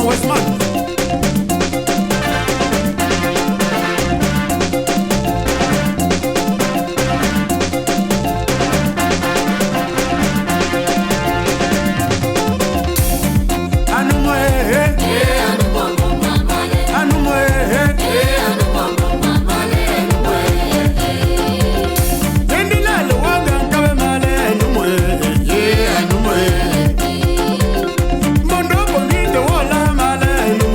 Westman. Male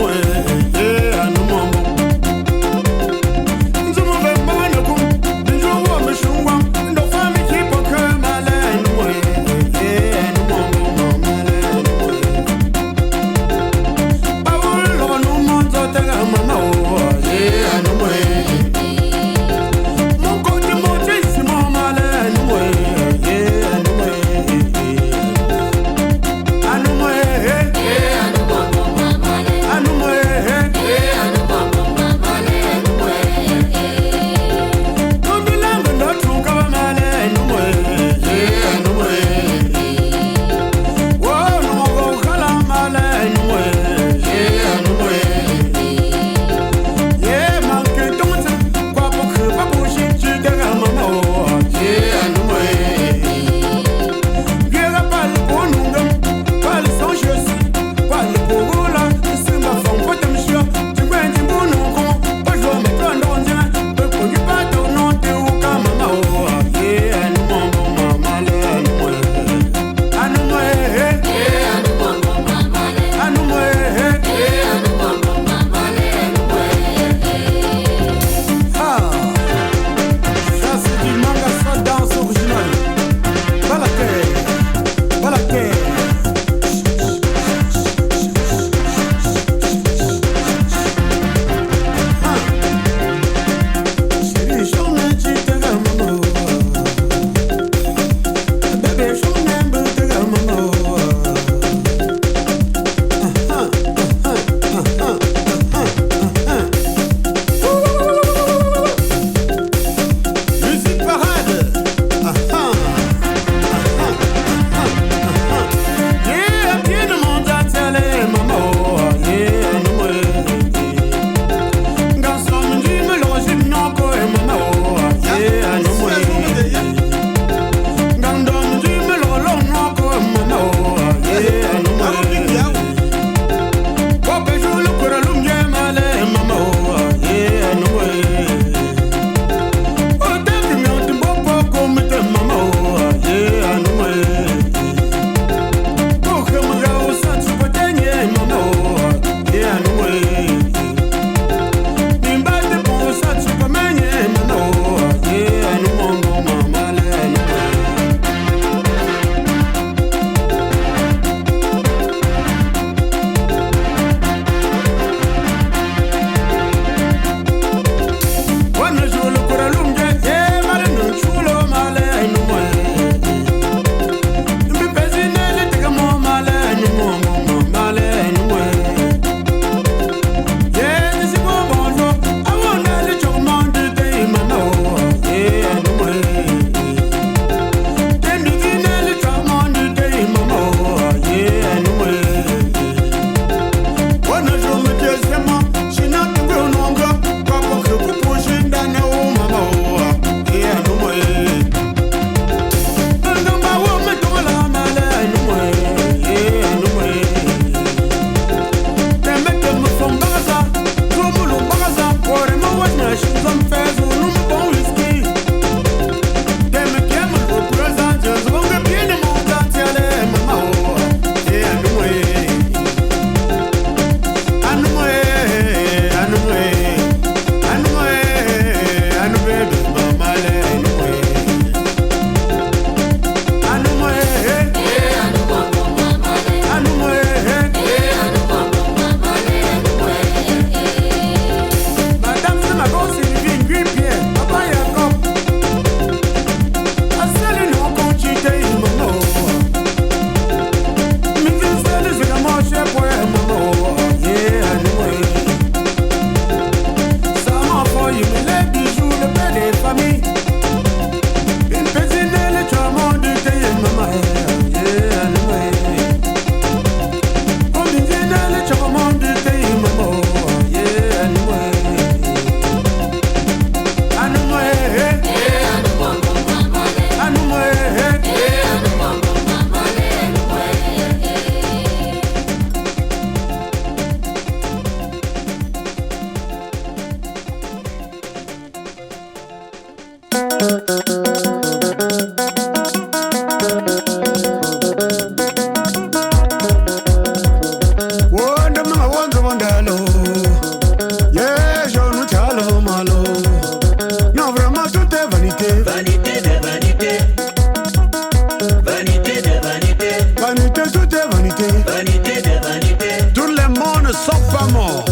vanité. Vanité de vanité. Tout le monde ne sont pas morts.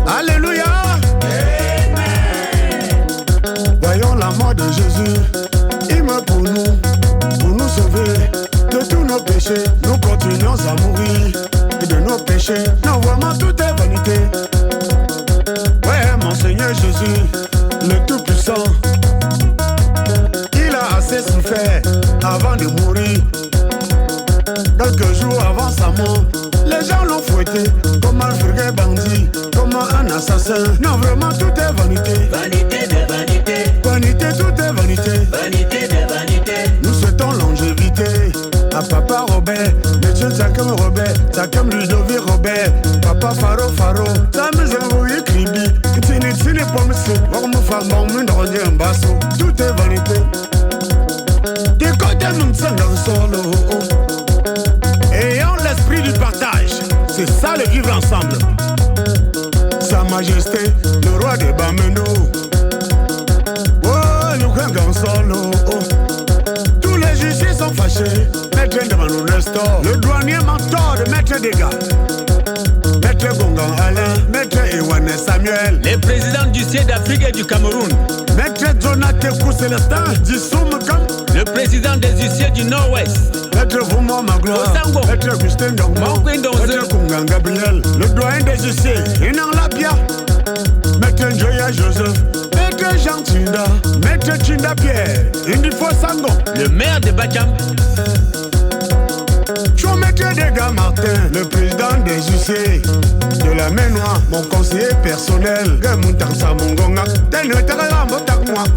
Alléluia. Amen. Voyons la mort de Jésus. Il meurt pour nous sauver de tous nos péchés. Nous continuons à mourir de nos péchés. Non, vraiment tout est vanité. Ouais, mon Seigneur Jésus, le Tout-Puissant, il a assez souffert avant de mourir. Quelques jours avant sa mort, les gens l'ont fouetté comme un vulgaire bandit, comme un assassin. Non, vraiment tout est vanité. Vanité de vanité. Vanité, tout est vanité. Vanité de vanité. Nous souhaitons longévité à Papa Robert, Monsieur Takam Robert, Takam Ludovic Robert, Papa Faro Faro, Sam Zérouye Kribi, Tini Pomsi, Ormo Famon, Mundronye Mbasso. Tout est vanité. Des côtés nous sommes dans le solo. Ayons l'esprit du partage, c'est ça le vivre ensemble. Sa Majesté, le roi des Bameno. Oh, nous gagnons solo. Tous les juges sont fâchés. Maître de Manu Nestor, le douanier mentor de Maître Dega, Maître Gongan Alain, Maître Ewane Samuel, les présidents du ciel d'Afrique et du Cameroun, Maître Jonathan Célestin, Dissoum Kam, le président des huissiers du Nord-Ouest, Maître Vouma Magloire, Maître Augustin Dongmo, Maître Kungan Gabriel, le doyen des huissiers, Inan Lapia, Maître Njoya Joseph, Maître Jean Tinda, Maître Tinda Pierre, Indifo Sango, le maire de Bakam, Maître Dega Martin, le président des huissiers de la main noire, mon conseiller personnel, Gamuntansa Mongonga,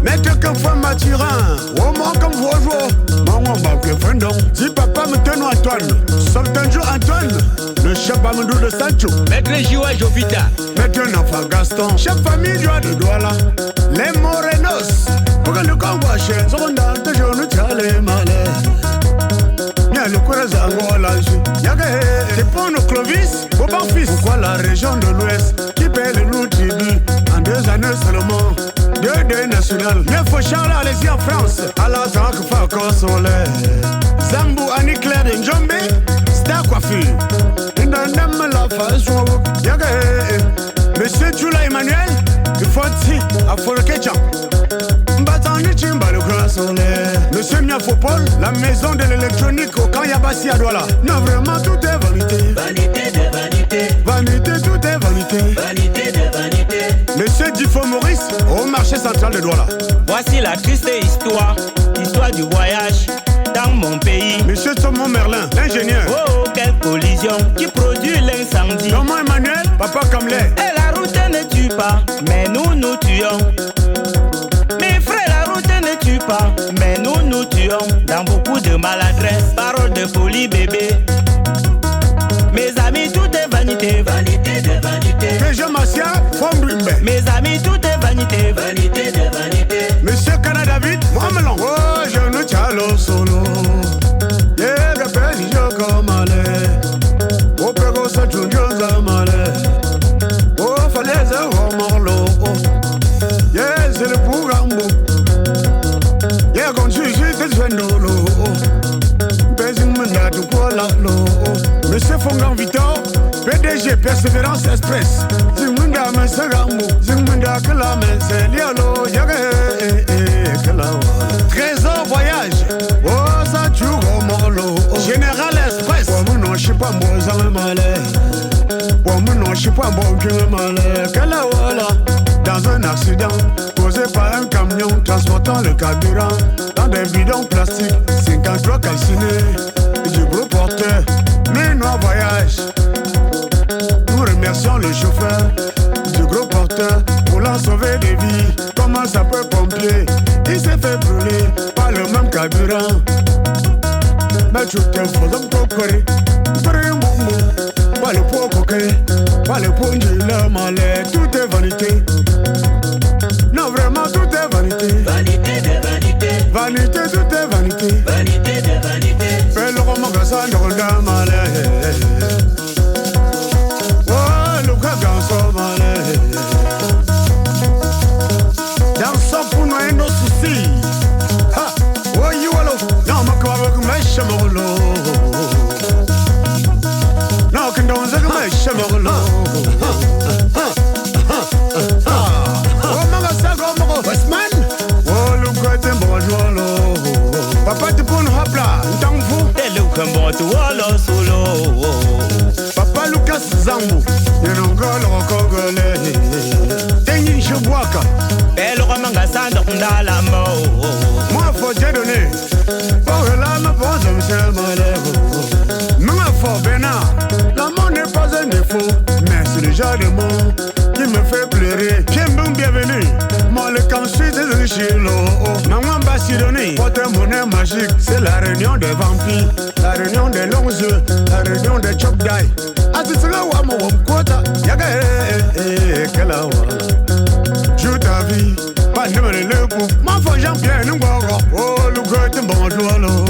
Maître Kamfa Mathurin, Woman comme Vojo, Maman Baké Fendon, si papa me tenait Antoine, Soltanjo Antoine, le chef Bamandou de Sancho, Maître Jiwa Jovita, Maître Nafa Gaston, chef famille de Douala, les Morenos, pour que le convoi cher, secondaire, toujours nous tient les malais. Le courage Angola, c'est pour nos Clovis, au fils. Pourquoi la région de l'Ouest qui paie le loup tribut en 2 années seulement? 2 nationales. 9 Charles, allez-y en France. À la tank, Fakon Soleil. Zambou, Annie Claire de Njombe, Star Coiffure. Il n'en aime la façon. Monsieur Tula Emmanuel, il faut dire à Folketchan. Monsieur Miafopol, la maison de l'électronique au camp Yabassi à Douala. Non, vraiment, tout est vanité. Vanité de vanité. Vanité, tout est vanité. Vanité de vanité. Monsieur Difo Maurice, au marché central de Douala. Voici la triste histoire, histoire du voyage dans mon pays. Monsieur Thomas Merlin, l'ingénieur. Oh, quelle collision qui produit l'incendie. Thomas Emmanuel, Papa Kamlet. Et la route ne tue pas, mais nous tuons. Mes frères, la route ne tue pas, mais nous tuons. Dans beaucoup de maladresse, parole de folie bébé. Mes amis, tout est vanité. Vanité de vanité. Déjà Massia, Fombrimbe. Mes amis, tout est vanité. Vanité de vanité. Monsieur Canada David, Mohamelon. Oh, je ne tiens le solo. Yeah, le pays, je comme aller. Oh, Pego, ça, tu viens à malais. Oh, falaise, oh, morlo. Yeah, c'est le programme. Yeah, quand je suis, c'est le vendolo. Monsieur Fongan Victor, PDG Persévérance Express. Zimunda Messerambo, Zimunda Kalamense, Lialo, Yagé, Trésor Voyage, oh, ça tu remorlo. Général Express, pour moi, non, je sais pas, moi, ça me malais. Pour moi, non, je sais pas, moi, je me malais. Kalawala, dans un accident, causé par un camion transportant le carburant dans des bidons plastiques, 53 calcinés, du gros porteur. Le noir voyage. Nous remercions le chauffeur du gros porteur pour l'en sauver des vies. Comme un sapeur-pompier, il s'est fait brûler par le même carburant. Mais tu t'es faisant cocorer. Pas le pot coquet, pas le pot de la malais. Tout est vanité. Non, vraiment, tout est vanité. Vanité de vanité. Vanité, tout est vanité. Vanité de vanité. Fais le roman grâce dans le malais. Oh, le gars dans malais. Dansons pour nous nos soucis. Ha, oh, you allo. Non, ma quoi avec mes chameaux. Otuolo solo. Papa Lucas Zambo, Yenongolo Congolais. Tengi Chebouaka. Belle Romanga Sandok Ndalamo. Moi, faut Dieu donner. Pour la me pose un seul malheur. Moi, faut Bénard. L'amour n'est pas un défaut, mais c'est le genre de mot qui me fait pleurer. J'aime bon bienvenue. Moi, le camp suisse est un chilo. Maman Bassidoni, votre monnaie magique, c'est la réunion des vampires, la réunion des longs yeux, la réunion des chop die. Asisira wa mo quota, yaga kala wa. Joue ta vie, pas de me le coup. Ma foi Jean-Pierre Ngoro, oh le goût bonjour lo.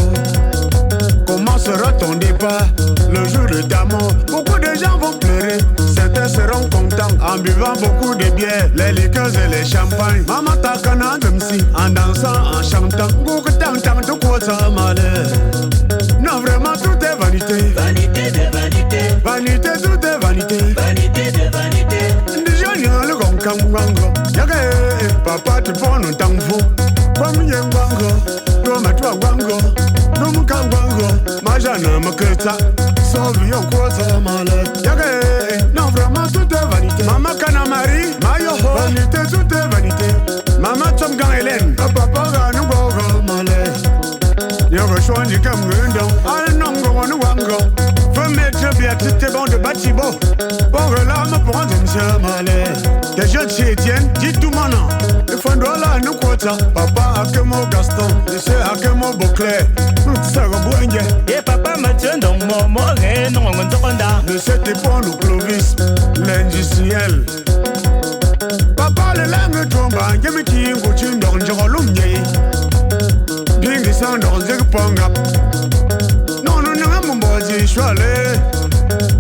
Comment sera ton départ, le jour de ta mort? Beaucoup de gens vont pleurer, certains seront contents en buvant beaucoup de bière, les liqueurs et les champagnes. Maman takana demsi, en dansant, en chantant. Beaucoup de tout quoi ça malheur. Non vraiment tout est vanité. Vanité de vanité. Vanité, tout est vanité. Vanité de vanité. Déjà il y a le gong wango. Yaga papa te prend un temps fou. Comme y a wango, toi toi wango. Nous wango, majana maketa. Sauve yon quoi ça malheur. Yaga non vraiment tout est vanité. Maman Kanamari, Mayo, vanité, tout est vanité. Maman Tomgan Hélène, papa nous wango malheur. Yoga choisi comme un don, un non wango. Faut mettre bien tout est bon de bâtiment. Pour l'âme pour un monsieur malais. Des jeunes chez Etienne, dis tout mon nom. Le fond de là, nous quota. Papa a que mon Gaston, je sais a que mon Beauclerc. Nous savons bien. Et papa Mathieu, donc mon non, on t'entend. De cette époque, nous Clovis, l'industriel. Papa, le langue tombe, je me dis, je suis dans le jolumye. Bien que ça, dans le panga. Non, non, non, mon bois, je suis allé.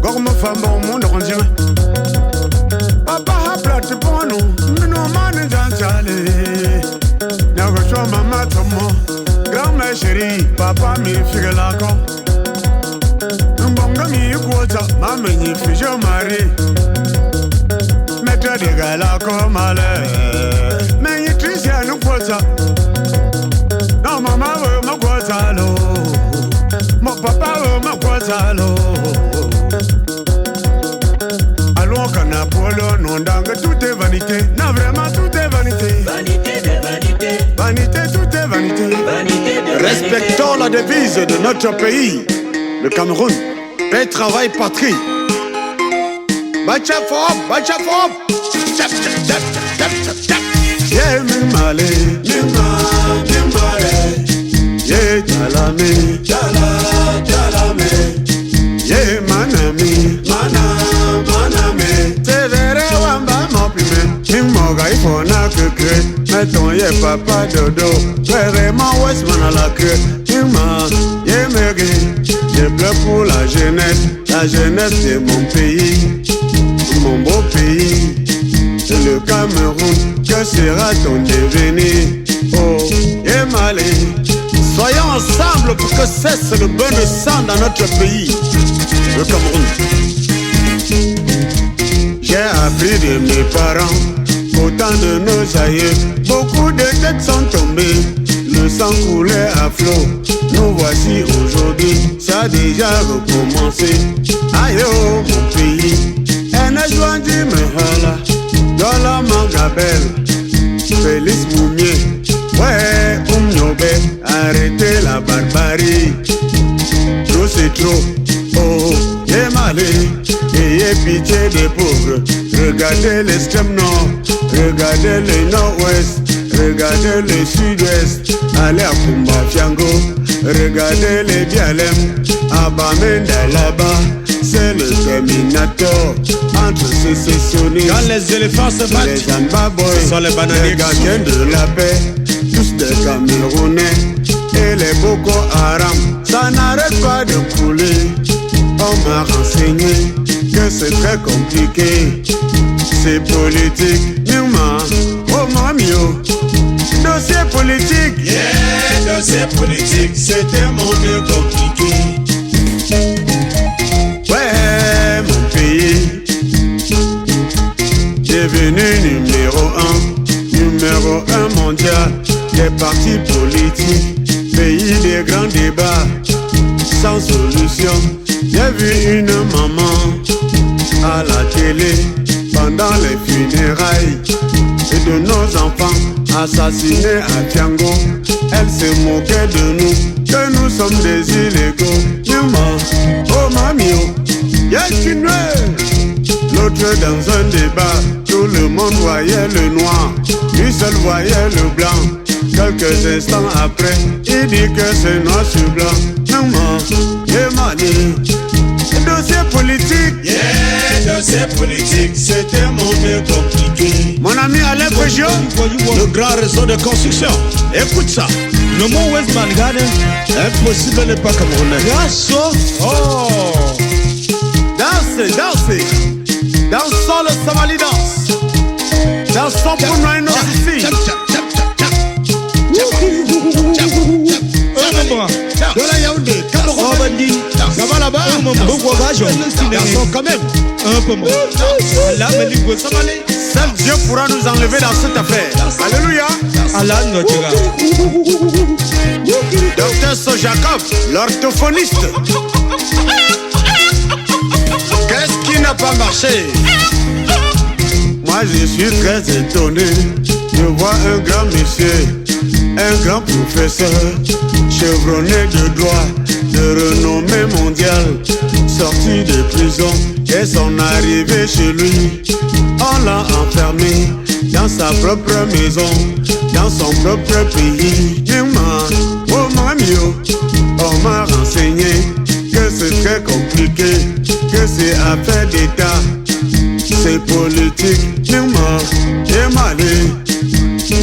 Gorme femme au monde rendu. Papa a platé pour nous, mais nous m'en j'allé. N'a pas choisi maman Tomo, grand-mère chérie, papa m'y fait la con. N'bonga m'y quota, maman m'y fait je marie. Mettre des gars là comme malheur, mais y triste à nous quota. Non maman veut ma quota l'eau, mon papa veut ma quota l'eau. Polo, non dingue, tout est vanité. Non, vraiment, tout est vanité. Vanité de vanité. Vanité, tout est vanité. Vanité de vanité. Respectons la devise de notre pays, le Cameroun. Paix, travail, patrie. Bacha fop, bacha fop. Chap, chap, chap, chap, chap, chap. Yeah, mimale, mimale. Yeah, jalame, jalame. Yeah, manami, manami. C'est vrai, wamba mon pime.Imoga il faut na que mettons yé papa dodo. Vraiment Westman à la queue. Ima, yé mege. Je pleure pour la jeunesse de mon pays, mon beau pays. C'est le Cameroun, que sera ton devenir? Oh, yé malé. Soyons ensemble pour que cesse le bain de sang dans notre pays, le Cameroun. J'ai appris de mes parents qu'au temps de nos aïeux, beaucoup de têtes sont tombées, le sang coulait à flot. Nous voici aujourd'hui, ça a déjà recommencé. Aïe oh mon pays, elle est joie du Mehala, Dola Mangabel, Félix Moumier. Ouais, arrêtez la barbarie. Trop c'est trop, oh, yé malé. Ayez pitié des pauvres. Regardez l'extrême nord, regardez le nord-ouest, regardez le sud-ouest. Allez à Kumba Fiango, regardez les Bialem, à Bamenda là-bas. C'est le terminator entre sécessionnistes. Quand les éléphants se battent, les Anbaboy, ce sont les bananiers les gardiens de la paix, tous des Camerounais et les Boko Haram. Ça n'arrête pas de couler. On m'a renseigné que c'est très compliqué. C'est politique, Numa, oh mamio. Dossier politique, yeah, dossier politique, c'est un monde compliqué. Ouais, mon pays, devenu numéro un mondial des partis politiques, pays des grands débats. sans solution. J'ai vu une maman à la télé pendant les funérailles et de nos enfants assassinés à Tiango. Elle se moquait de nous, que nous sommes des illégaux. Oh mamie, y'a une l'autre dans un débat, tout le monde voyait le noir, lui seul voyait le blanc. Quelques instants après, il dit que c'est noir sur blanc. Maman, dossier politique. Yeah, dossier politique, c'était mon mieux compliqué. Mon ami Alain Peugeot, le grand réseau de construction. Écoute ça. Le mot Westman Garden. Impossible n'est pas camerounais. Grasso. Oh. Dansez, dansez. Dansons le Samali danse. Dansons pour nous ici. De la Yaoundé, Oh bandit. ça va là-bas. Dansons quand même. Un peu moins. Allah me livre ça va aller. Seul Dieu pourra nous enlever dans cette affaire. Alléluia. Allah notre gars. Docteur Sojacob, l'orthophoniste. Qu'est-ce qui n'a pas marché? Moi je suis très étonné de voir un grand monsieur, un grand professeur, chevronné de droit, de renommée mondiale, sorti de prison et son arrivée chez lui. On l'a enfermé dans sa propre maison, dans son propre pays. Oh mamio, on m'a renseigné que c'est très compliqué, que c'est affaire d'État, c'est politique.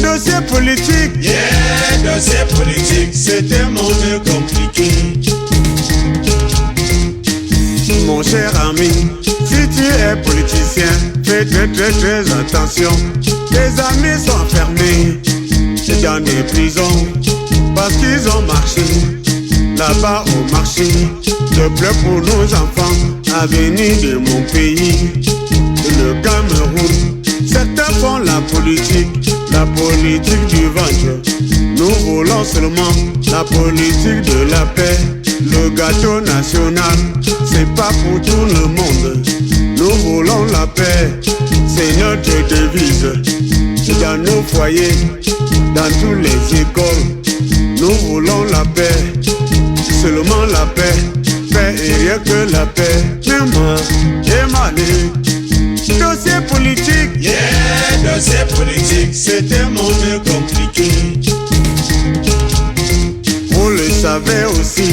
Dossier politique. Yeah, dossier politique, c'était mon mieux compliqué. Mon cher ami, si tu es politicien, fais très attention. Tes amis sont enfermés dans des prisons parce qu'ils ont marché là-bas au marché. Je pleure pour nos enfants à venir de mon pays, le Cameroun. Certains font la politique du ventre. Nous voulons seulement la politique de la paix. Le gâteau national, c'est pas pour tout le monde. Nous voulons la paix, c'est notre devise. Dans nos foyers, dans toutes les écoles, nous voulons la paix, seulement la paix. Paix et rien que la paix. Dossier politique. Yeah, dossier politique, c'était mon mieux compliqué. Vous le savez aussi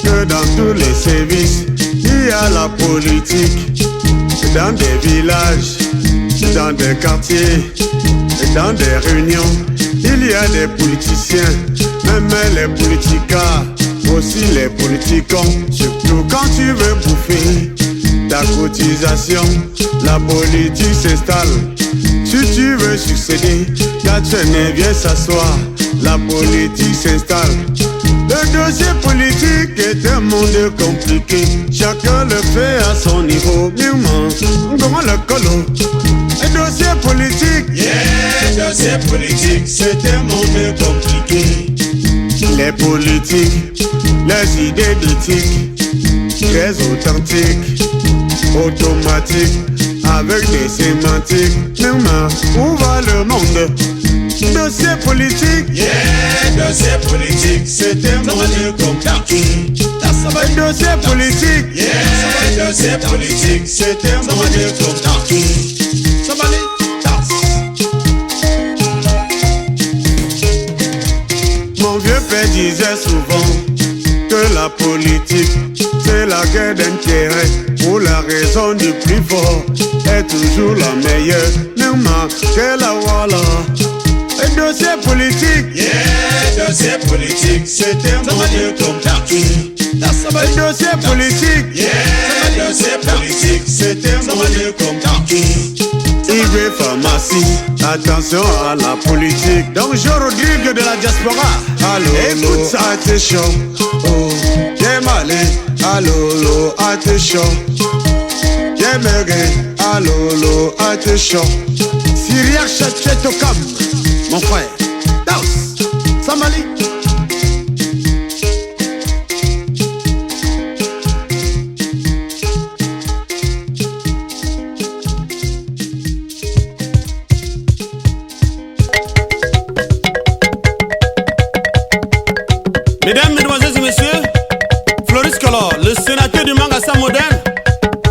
que dans tous les services, il y a la politique. Dans des villages, dans des quartiers, dans des réunions, il y a des politiciens, même les politicas, aussi les politicons. Surtout quand tu veux bouffer ta cotisation, la politique s'installe. Si tu veux succéder, quand tu viens s'asseoir, la politique s'installe. Le dossier politique est un monde compliqué. Chacun le fait à son niveau. Comment le colo? Un dossier politique. Yeah, dossier politique, c'était mon mieux compliqué. Les politiques, les idées d'éthique, très authentiques, automatiques, avec des sémantiques. Où va le monde? Dossier politique. Yeah, dossier politique, c'était mon mieux compliqué. Dossier politique. Yeah, dossier politique, c'était mon mieux compliqué. Mon vieux père disait souvent que la politique, c'est la guerre d'intérêt, où la raison du plus fort est toujours la meilleure. Que la voilà. Un dossier politique. Yeah, dossier politique, c'était mon mieux compliqué. Un dossier politique. Yeah, dossier politique, c'était mon mieux compliqué. IV Pharmacie, attention à la politique. Donc Jean Rodrigue de la diaspora. Allô, écoute ça, t'es chaud. Oh, t'es malé. Allô, t'es chaud. T'es mergué. Allô, t'es chaud. Syriac Chetokam, mon frère. Danse, Samali.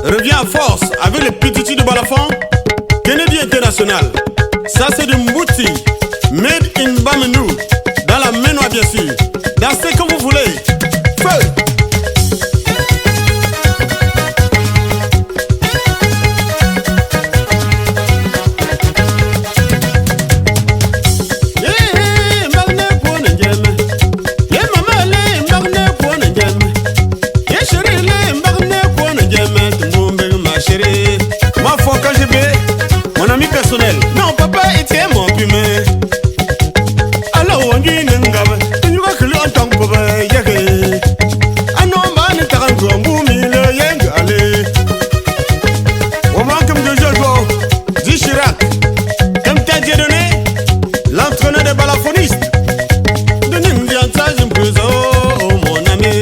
revient à force avec le petit de Balafon. Kennedy International. Ça c'est du Mbouti. Made in Bamenou. Dans la Ménois bien sûr. Dans ce que vous voulez. Feu! Non, papa, il tient mon pumé. Alors, on dit n'engabe. Tu vas que l'on pour yagé. Ah non, man, t'as un grand boumi, le yang, allez. On manque de Jojo, dit Chirac. Comme t'as dit donné, l'entraîneur des balafoninistes. De Nindianta, je me prison, mon ami.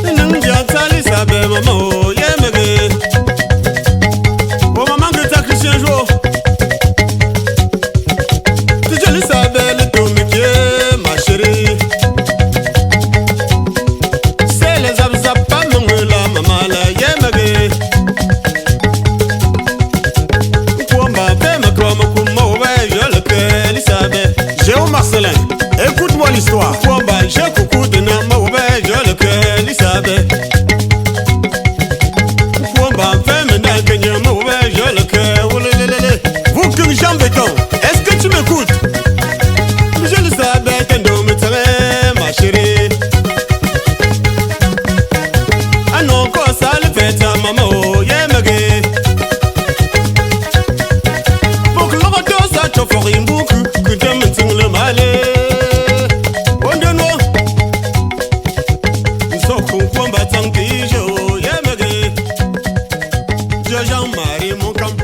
De Nindianta, les sabés, maman, yemege. Un jour, je le savais, le tout métier, ma chérie. C'est les abzappas, mon la maman, la yemage. Kwamba, femme, comme moi, ouais, je le fais, l'Isabelle. Géo Marcelin, écoute-moi l'histoire. Kwamba, j'ai coucou de nom, ouais, je le fais, l'Isabelle. Kwamba, femme, d'un gagnant, ouais, je le fais. Jean Béton, est-ce que tu m'écoutes? Je le savais, t'es me ma chérie. Ah non, quoi ça le fait ta maman, yemage. Pour que le retour ça te ferait une boucle, que tu me le malé. On de nous, nous sommes combattants qui jouent, yemage. Je Jean-Marie mon camp.